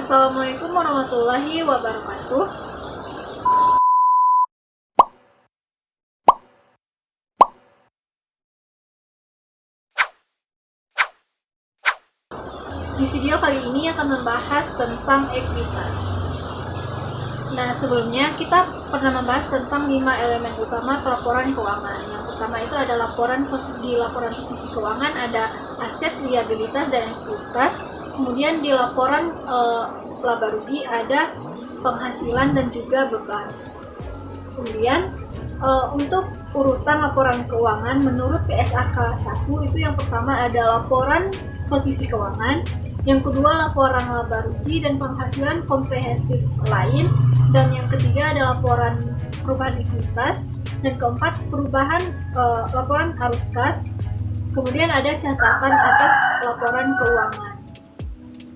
Assalamualaikum warahmatullahi wabarakatuh. Di video kali ini akan membahas tentang ekuitas. Nah, sebelumnya kita pernah membahas tentang 5 elemen utama pelaporan keuangan. Yang pertama itu ada laporan posisi keuangan ada aset, liabilitas, dan ekuitas. Kemudian di laporan laba rugi ada penghasilan dan juga beban. Kemudian untuk urutan laporan keuangan menurut PSA kelas 1 itu yang pertama ada laporan posisi keuangan, yang kedua laporan laba rugi dan penghasilan komprehensif lain, dan yang ketiga ada laporan perubahan ekuitas, dan keempat perubahan laporan arus kas. Kemudian ada catatan atas laporan keuangan.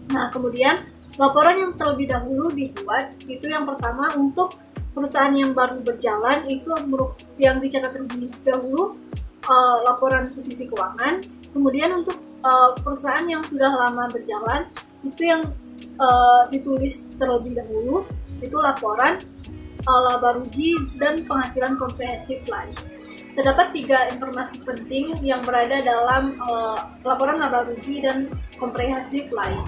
Nah, kemudian laporan yang terlebih dahulu dibuat itu yang pertama untuk perusahaan yang baru berjalan itu yang dicatat terlebih dahulu laporan posisi keuangan. Kemudian untuk perusahaan yang sudah lama berjalan itu yang ditulis terlebih dahulu itu laporan laba rugi dan penghasilan komprehensif lain. Terdapat 3 informasi penting yang berada dalam laporan laba rugi dan komprehensif lain.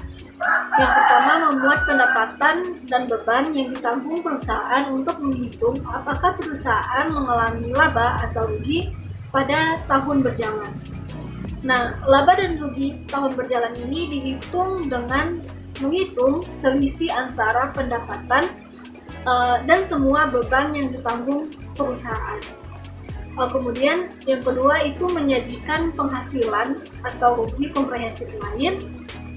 Yang pertama, memuat pendapatan dan beban yang ditanggung perusahaan untuk menghitung apakah perusahaan mengalami laba atau rugi pada tahun berjalan. Nah, laba dan rugi tahun berjalan ini dihitung dengan menghitung selisih antara pendapatan dan semua beban yang ditanggung perusahaan. Kemudian yang kedua itu menyajikan penghasilan atau rugi komprehensif lain.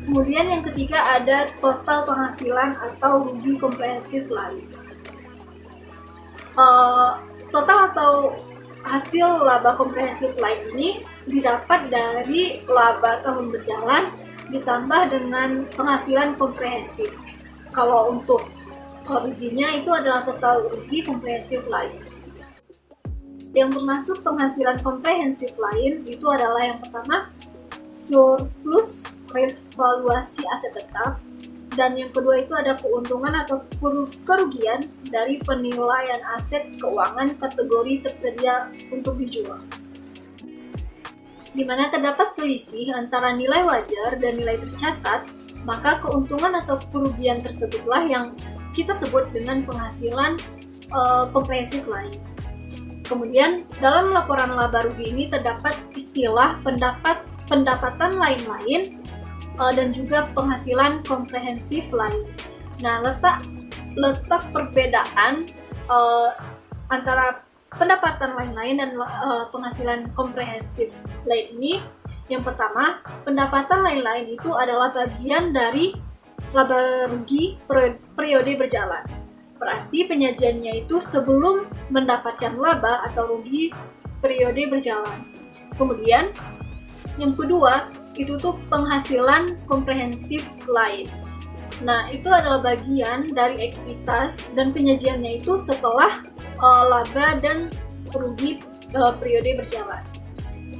Kemudian yang ketiga ada total penghasilan atau rugi komprehensif lain. Total atau hasil laba komprehensif lain ini didapat dari laba tahun berjalan ditambah dengan penghasilan komprehensif. Kalau untuk ruginya itu adalah total rugi komprehensif lain. Yang termasuk penghasilan komprehensif lain itu adalah yang pertama surplus revaluasi aset tetap, dan yang kedua itu ada keuntungan atau kerugian dari penilaian aset keuangan kategori tersedia untuk dijual, di mana terdapat selisih antara nilai wajar dan nilai tercatat, maka keuntungan atau kerugian tersebutlah yang kita sebut dengan penghasilan komprehensif lain. Kemudian dalam laporan laba rugi ini terdapat istilah pendapatan lain-lain dan juga penghasilan komprehensif lain. Nah, letak perbedaan antara pendapatan lain-lain dan penghasilan komprehensif lain ini, yang pertama, pendapatan lain-lain itu adalah bagian dari laba rugi periode berjalan. Berarti penyajiannya itu sebelum mendapatkan laba atau rugi periode berjalan. Kemudian yang kedua itu tuh penghasilan komprehensif lain. Nah, itu adalah bagian dari ekuitas dan penyajiannya itu setelah laba dan rugi periode berjalan.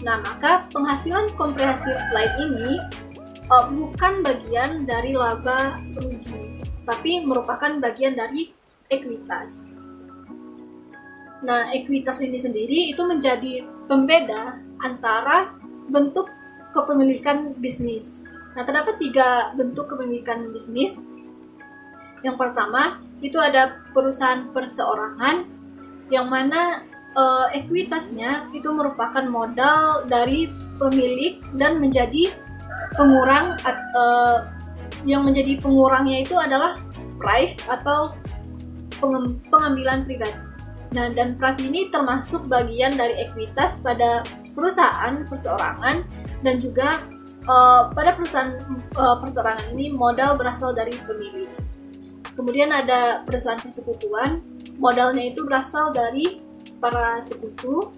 Nah, maka penghasilan komprehensif lain ini bukan bagian dari laba rugi, tapi merupakan bagian dari ekuitas. Nah, ekuitas ini sendiri itu menjadi pembeda antara bentuk kepemilikan bisnis. Nah, terdapat 3 bentuk kepemilikan bisnis. Yang pertama, itu ada perusahaan perseorangan, yang mana ekuitasnya itu merupakan modal dari pemilik dan menjadi pengurang, yang menjadi pengurangnya itu adalah PRIV atau pengambilan pribadi. Nah, dan PRIV ini termasuk bagian dari ekuitas pada perusahaan perseorangan, dan juga pada perusahaan perseorangan ini modal berasal dari pemilik. Kemudian ada perusahaan persekutuan, modalnya itu berasal dari para sekutu.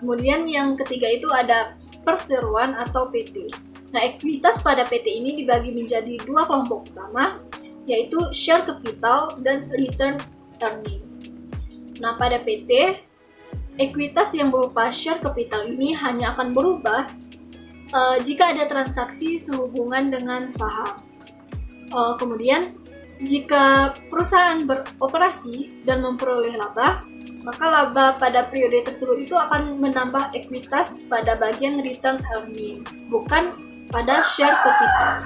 Kemudian yang ketiga itu ada perseroan atau PT. Nah, ekuitas pada PT ini dibagi menjadi 2 kelompok utama, yaitu share capital dan return earning. Nah, pada PT, ekuitas yang berupa share capital ini hanya akan berubah jika ada transaksi sehubungan dengan saham. Kemudian jika perusahaan beroperasi dan memperoleh laba, maka laba pada periode tersebut itu akan menambah ekuitas pada bagian return earning, bukan pada share capital.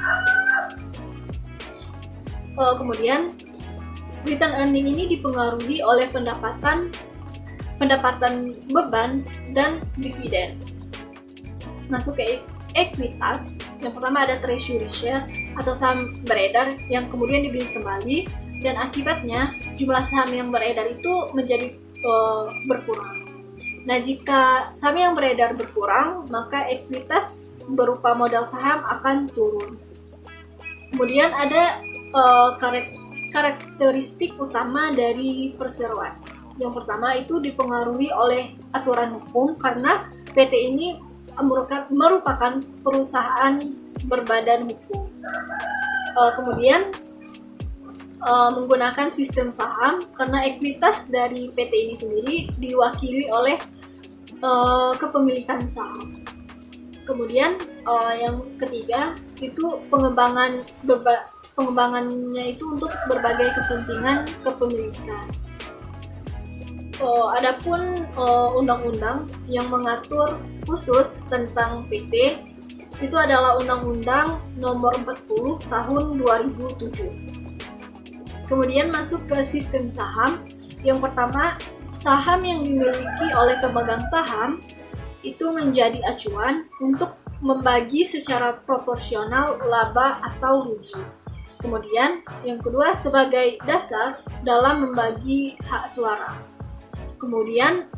Kemudian return earning ini dipengaruhi oleh pendapatan beban dan dividen. Masuk ke ekuitas, yang pertama ada treasury share atau saham beredar yang kemudian dibeli kembali, dan akibatnya jumlah saham yang beredar itu menjadi berkurang. Nah, jika saham yang beredar berkurang, maka ekuitas berupa modal saham akan turun. Kemudian ada karakteristik utama dari perseroan. Yang pertama itu dipengaruhi oleh aturan hukum karena PT ini merupakan perusahaan berbadan hukum. Kemudian menggunakan sistem saham karena ekuitas dari PT ini sendiri diwakili oleh kepemilikan saham. Kemudian yang ketiga itu pengembangannya itu untuk berbagai kepentingan kepemilikan. Adapun undang-undang yang mengatur khusus tentang PT itu adalah Undang-Undang Nomor 40 Tahun 2007. Kemudian masuk ke sistem saham. Yang pertama, saham yang dimiliki oleh pemegang saham itu menjadi acuan untuk membagi secara proporsional laba atau rugi. Kemudian yang kedua sebagai dasar dalam membagi hak suara. Kemudian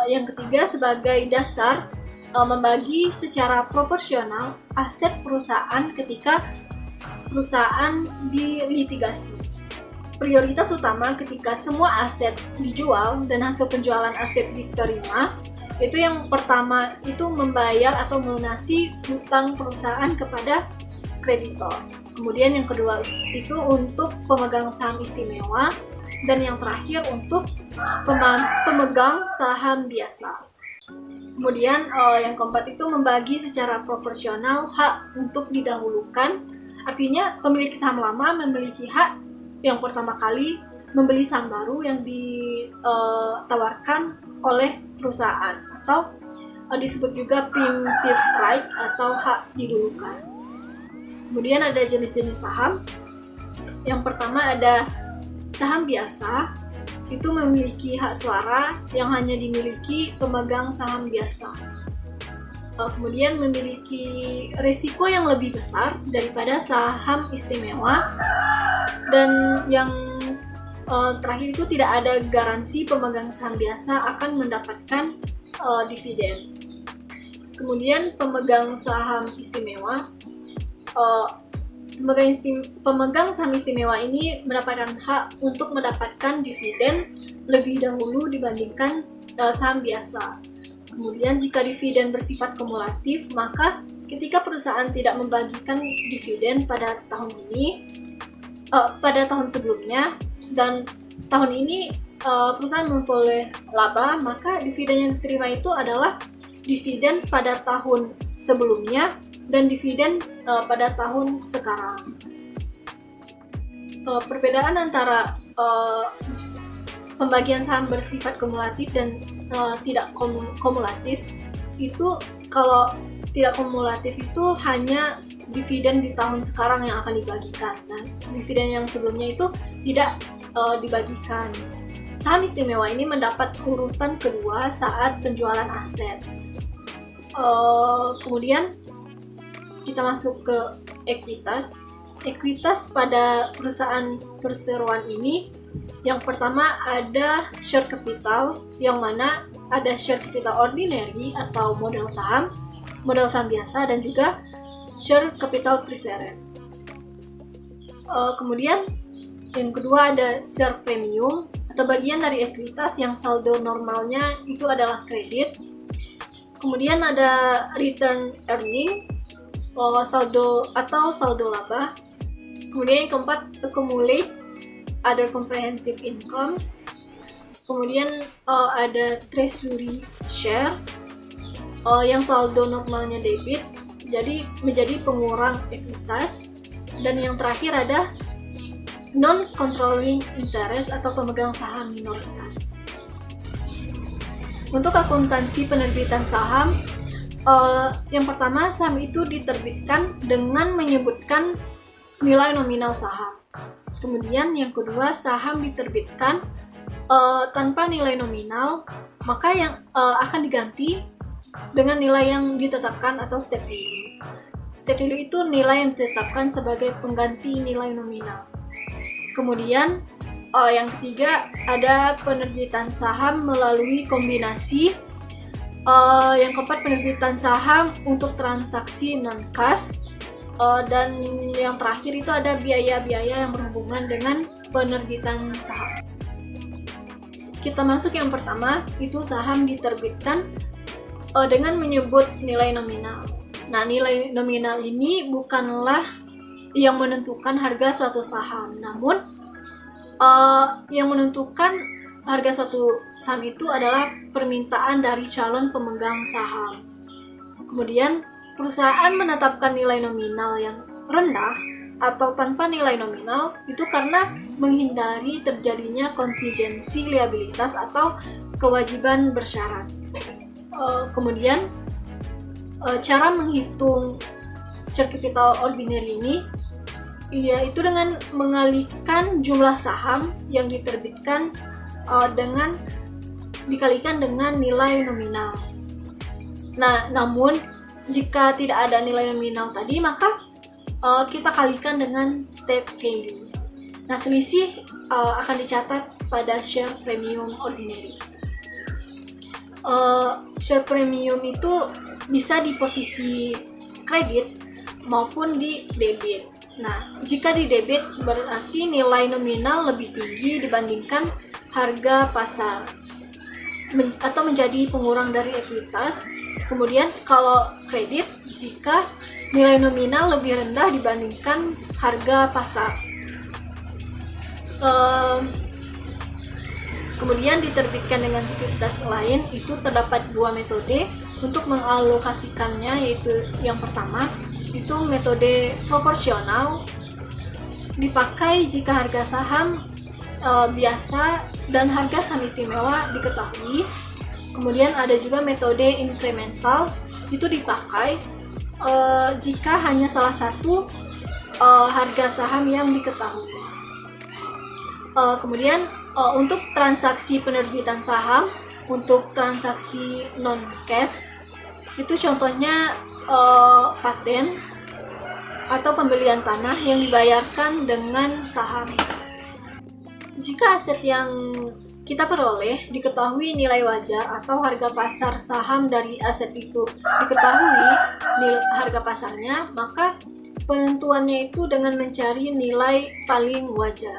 yang ketiga sebagai dasar membagi secara proporsional aset perusahaan ketika perusahaan dilitigasi. Prioritas utama ketika semua aset dijual dan hasil penjualan aset diterima, itu yang pertama itu membayar atau melunasi hutang perusahaan kepada kreditor. Kemudian yang kedua itu untuk pemegang saham istimewa, dan yang terakhir untuk pemegang saham biasa. Kemudian yang keempat itu membagi secara proporsional hak untuk didahulukan. Artinya pemilik saham lama memiliki hak yang pertama kali membeli saham baru yang ditawarkan oleh perusahaan, atau disebut juga preemptive right atau hak didahulukan. Kemudian ada jenis-jenis saham. Yang pertama ada saham biasa, itu memiliki hak suara yang hanya dimiliki pemegang saham biasa. Kemudian memiliki risiko yang lebih besar daripada saham istimewa, dan yang terakhir itu tidak ada garansi pemegang saham biasa akan mendapatkan dividen. Kemudian pemegang saham istimewa, pemegang saham istimewa ini mendapatkan hak untuk mendapatkan dividen lebih dahulu dibandingkan saham biasa. Kemudian jika dividen bersifat kumulatif, maka ketika perusahaan tidak membagikan dividen pada tahun sebelumnya, dan tahun ini perusahaan memperoleh laba, maka dividen yang diterima itu adalah dividen pada tahun sebelumnya dan dividen pada tahun sekarang. Perbedaan antara pembagian saham bersifat kumulatif dan tidak kumulatif itu, kalau tidak kumulatif itu hanya dividen di tahun sekarang yang akan dibagikan, dan dividen yang sebelumnya itu tidak dibagikan. Saham istimewa ini mendapat urutan kedua saat penjualan aset. Kemudian kita masuk ke ekuitas. Ekuitas pada perusahaan perseroan ini, yang pertama ada share capital, yang mana ada share capital ordinary atau modal saham biasa, dan juga share capital preferred. Kemudian yang kedua ada share premium atau bagian dari ekuitas yang saldo normalnya itu adalah kredit. Kemudian ada return earning, saldo laba. Kemudian yang keempat accumulate other comprehensive income. Kemudian ada treasury share yang saldo normalnya debit, jadi menjadi pengurang ekuitas. Dan yang terakhir ada non-controlling interest atau pemegang saham minoritas. Untuk akuntansi penerbitan saham, yang pertama, saham itu diterbitkan dengan menyebutkan nilai nominal saham. Kemudian yang kedua, saham diterbitkan tanpa nilai nominal, maka yang akan diganti dengan nilai yang ditetapkan atau step value. Step value itu nilai yang ditetapkan sebagai pengganti nilai nominal. Kemudian yang ketiga, ada penerbitan saham melalui kombinasi. Yang keempat, penerbitan saham untuk transaksi non-cash. Dan yang terakhir itu ada biaya-biaya yang berhubungan dengan penerbitan saham. Kita masuk yang pertama, itu saham diterbitkan dengan menyebut nilai nominal. Nah, nilai nominal ini bukanlah yang menentukan harga suatu saham, namun yang menentukan harga suatu saham itu adalah permintaan dari calon pemegang saham. Kemudian, perusahaan menetapkan nilai nominal yang rendah atau tanpa nilai nominal itu karena menghindari terjadinya kontingensi liabilitas atau kewajiban bersyarat. Kemudian, cara menghitung share capital ordinary ini yaitu dengan mengalihkan jumlah saham yang diterbitkan dengan dikalikan dengan nilai nominal. Nah, namun jika tidak ada nilai nominal tadi, maka kita kalikan dengan step value. Nah, selisih akan dicatat pada share premium ordinary. Share premium itu bisa di posisi kredit maupun di debit. Nah, jika di debit berarti nilai nominal lebih tinggi dibandingkan harga pasar atau menjadi pengurang dari ekuitas. Kemudian kalau kredit, jika nilai nominal lebih rendah dibandingkan harga pasar. Kemudian diterbitkan dengan sekuritas lain, itu terdapat dua metode untuk mengalokasikannya, yaitu yang pertama itu metode proporsional, dipakai jika harga saham biasa dan harga saham istimewa diketahui. Kemudian ada juga metode incremental, itu dipakai jika hanya salah satu harga saham yang diketahui. Kemudian untuk transaksi penerbitan saham, untuk transaksi non-cash, itu contohnya paten atau pembelian tanah yang dibayarkan dengan saham. Jika aset yang kita peroleh diketahui nilai wajar atau harga pasar saham dari aset itu diketahui harga pasarnya, maka penentuannya itu dengan mencari nilai paling wajar.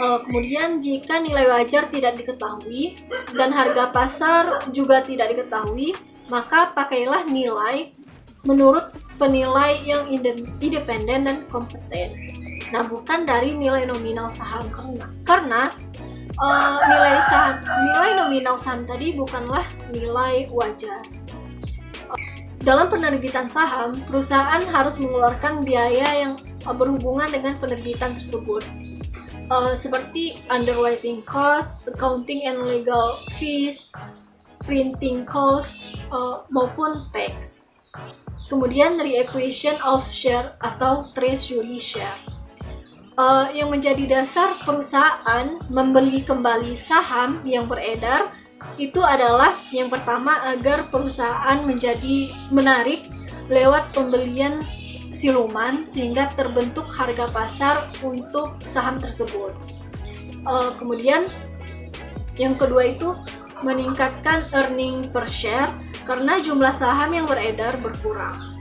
Kemudian jika nilai wajar tidak diketahui dan harga pasar juga tidak diketahui, maka pakailah nilai menurut penilai yang independen dan kompeten. Nah, bukan dari nilai nominal saham, karena nilai nominal saham tadi bukanlah nilai wajar. Dalam penerbitan saham, perusahaan harus mengeluarkan biaya yang berhubungan dengan penerbitan tersebut, seperti underwriting cost, accounting and legal fees, printing cost, maupun tax. Kemudian reacquisition of share atau treasury share. Yang menjadi dasar perusahaan membeli kembali saham yang beredar itu adalah yang pertama, agar perusahaan menjadi menarik lewat pembelian siluman sehingga terbentuk harga pasar untuk saham tersebut. Kemudian yang kedua itu meningkatkan earning per share karena jumlah saham yang beredar berkurang.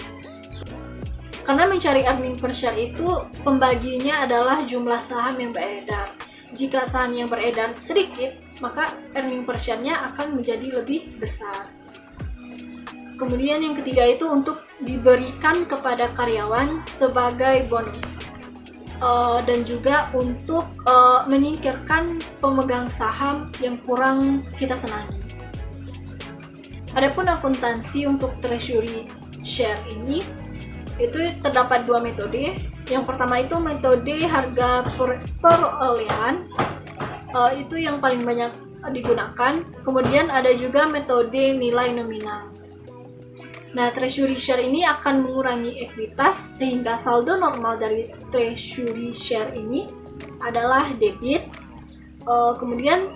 Karena mencari earning per share itu pembaginya adalah jumlah saham yang beredar. Jika saham yang beredar sedikit, maka earning per share-nya akan menjadi lebih besar. Kemudian yang ketiga itu untuk diberikan kepada karyawan sebagai bonus. Dan juga untuk menyingkirkan pemegang saham yang kurang kita senangi. Adapun akuntansi untuk treasury share ini itu terdapat dua metode. Yang pertama itu metode harga perolehan, itu yang paling banyak digunakan. Kemudian ada juga metode nilai nominal. Nah, treasury share ini akan mengurangi ekuitas sehingga saldo normal dari treasury share ini adalah debit. Kemudian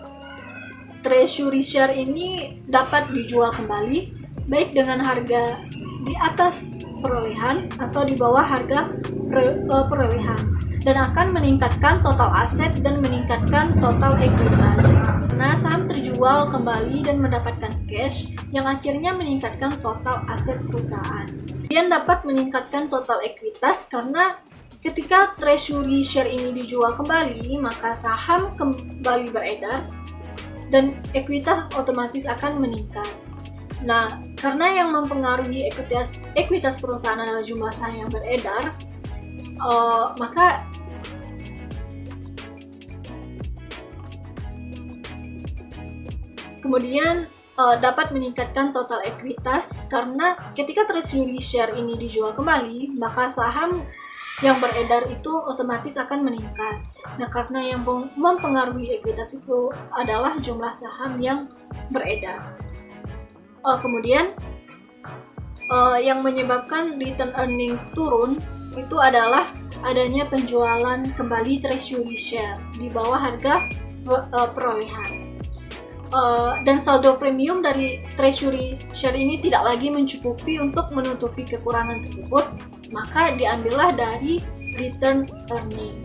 treasury share ini dapat dijual kembali baik dengan harga di atas perolehan atau di bawah harga perolehan, dan akan meningkatkan total aset dan meningkatkan total ekuitas. Nah, saham terjual kembali dan mendapatkan cash yang akhirnya meningkatkan total aset perusahaan. Kemudian dapat meningkatkan total ekuitas karena ketika treasury share ini dijual kembali, maka saham kembali beredar dan ekuitas otomatis akan meningkat. Nah, karena yang mempengaruhi ekuitas perusahaan adalah jumlah saham yang beredar, maka kemudian dapat meningkatkan total ekuitas karena ketika treasury share ini dijual kembali, maka saham yang beredar itu otomatis akan meningkat. Nah, karena yang mempengaruhi ekuitas itu adalah jumlah saham yang beredar. Kemudian yang menyebabkan return earning turun itu adalah adanya penjualan kembali treasury share di bawah harga perolehan. Dan saldo premium dari treasury share ini tidak lagi mencukupi untuk menutupi kekurangan tersebut, maka diambillah dari return earning.